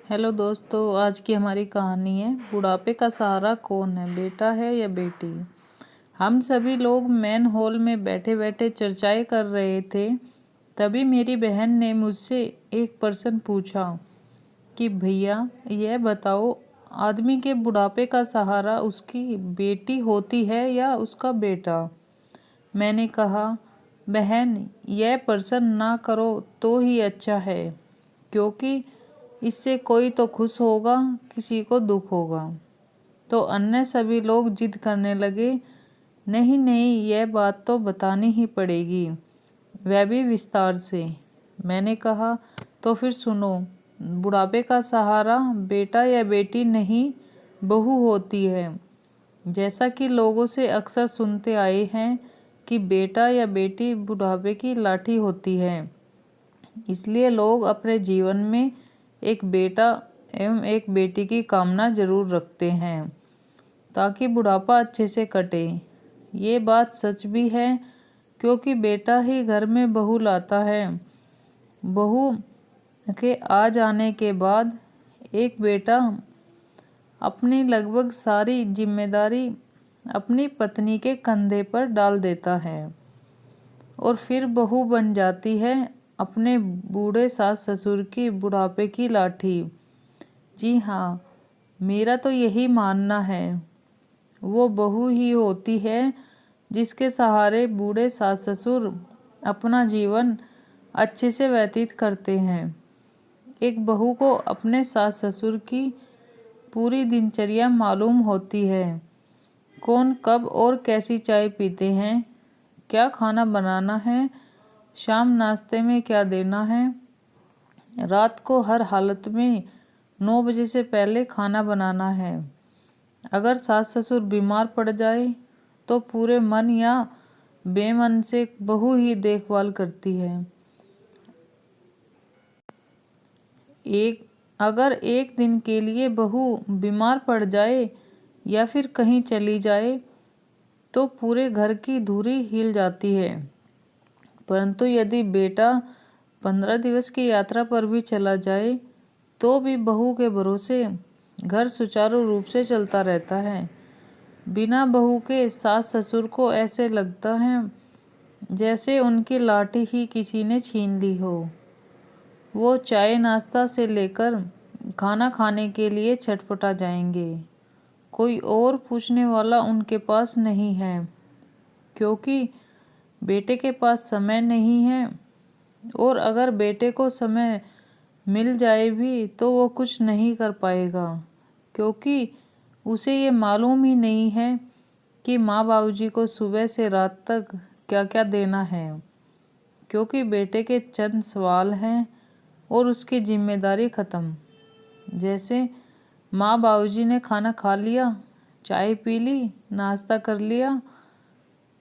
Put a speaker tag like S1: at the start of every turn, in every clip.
S1: Hello दोस्तों, आज की हमारी कहानी है बुढ़ापे का सहारा कौन है, बेटा है या बेटी। हम सभी लोग मेन हॉल में बैठे बैठे चर्चाएं कर रहे थे। तभी मेरी बहन ने मुझसे एक प्रश्न पूछा कि भैया यह बताओ, आदमी के बुढ़ापे का सहारा उसकी बेटी होती है या उसका बेटा। मैंने कहा, बहन यह प्रश्न ना करो तो ही अच्छा है, क्योंकि इससे कोई तो खुश होगा, किसी को दुख होगा। तो अन्य सभी लोग जिद करने लगे, नहीं नहीं, यह बात तो बतानी ही पड़ेगी, वह भी विस्तार से। मैंने कहा, तो फिर सुनो, बुढ़ापे का सहारा बेटा या बेटी नहीं, बहू होती है। जैसा कि लोगों से अक्सर सुनते आए हैं कि बेटा या बेटी बुढ़ापे की लाठी होती है, इसलिए लोग अपने जीवन में एक बेटा एवं एक बेटी की कामना जरूर रखते हैं, ताकि बुढ़ापा अच्छे से कटे। ये बात सच भी है, क्योंकि बेटा ही घर में बहू लाता है। बहू के आ जाने के बाद एक बेटा अपनी लगभग सारी जिम्मेदारी अपनी पत्नी के कंधे पर डाल देता है और फिर बहू बन जाती है अपने बूढ़े सास ससुर की बुढ़ापे की लाठी। जी हाँ, मेरा तो यही मानना है। वो बहू ही होती है जिसके सहारे बूढ़े सास ससुर अपना जीवन अच्छे से व्यतीत करते हैं। एक बहू को अपने सास ससुर की पूरी दिनचर्या मालूम होती है। कौन कब और कैसी चाय पीते हैं, क्या खाना बनाना है, शाम नाश्ते में क्या देना है, रात को हर हालत में 9 बजे से पहले खाना बनाना है। अगर सास ससुर बीमार पड़ जाए तो पूरे मन या बेमन से बहू ही देखभाल करती है। अगर एक दिन के लिए बहू बीमार पड़ जाए या फिर कहीं चली जाए तो पूरे घर की धुरी हिल जाती है। परंतु यदि बेटा 15 दिवस की यात्रा पर भी चला जाए तो भी बहू के भरोसे घर सुचारू रूप से चलता रहता है। बिना बहू के सास ससुर को ऐसे लगता है जैसे उनकी लाठी ही किसी ने छीन ली हो। वो चाय नाश्ता से लेकर खाना खाने के लिए छटपटा जाएंगे। कोई और पूछने वाला उनके पास नहीं है, क्योंकि बेटे के पास समय नहीं है, और अगर बेटे को समय मिल जाए भी तो वो कुछ नहीं कर पाएगा, क्योंकि उसे ये मालूम ही नहीं है कि माँ बाबूजी को सुबह से रात तक क्या क्या देना है। क्योंकि बेटे के चंद सवाल हैं और उसकी जिम्मेदारी ख़त्म। जैसे माँ बाबूजी ने खाना खा लिया, चाय पी ली, नाश्ता कर लिया,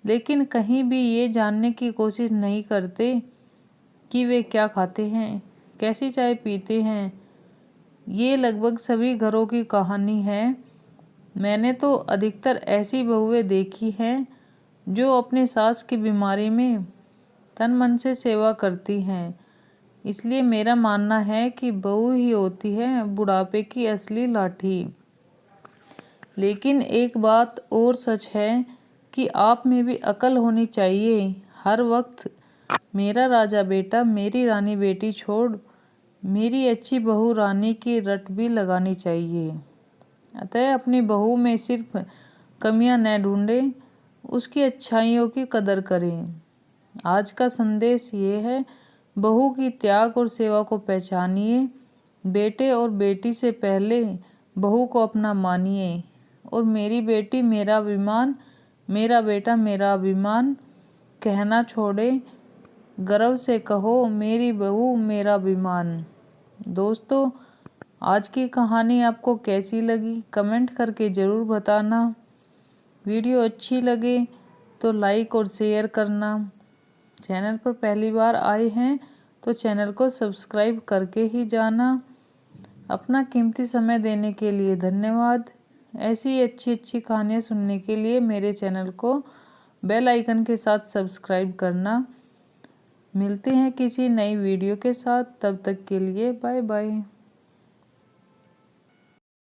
S1: लेकिन कहीं भी ये जानने की कोशिश नहीं करते कि वे क्या खाते हैं, कैसी चाय पीते हैं। ये लगभग सभी घरों की कहानी है। मैंने तो अधिकतर ऐसी बहुएं देखी हैं जो अपनी सास की बीमारी में तन मन से सेवा करती हैं। इसलिए मेरा मानना है कि बहू ही होती है बुढ़ापे की असली लाठी। लेकिन एक बात और सच है कि आप में भी अकल होनी चाहिए। हर वक्त मेरा राजा बेटा, मेरी रानी बेटी छोड़ मेरी अच्छी बहू रानी की रट भी लगानी चाहिए। अतः अपनी बहू में सिर्फ कमियां न ढूंढें, उसकी अच्छाइयों की कदर करें। आज का संदेश ये है, बहू की त्याग और सेवा को पहचानिए। बेटे और बेटी से पहले बहू को अपना मानिए, और मेरी बेटी मेरा अभिमान, मेरा बेटा मेरा अभिमान कहना छोड़े, गर्व से कहो, मेरी बहू मेरा अभिमान। दोस्तों, आज की कहानी आपको कैसी लगी कमेंट करके ज़रूर बताना। वीडियो अच्छी लगे तो लाइक और शेयर करना। चैनल पर पहली बार आए हैं तो चैनल को सब्सक्राइब करके ही जाना। अपना कीमती समय देने के लिए धन्यवाद। ऐसी अच्छी अच्छी कहानियाँ सुनने के लिए मेरे चैनल को बेल आइकन के साथ सब्सक्राइब करना। मिलते हैं किसी नई वीडियो के साथ, तब तक के लिए बाय बाय।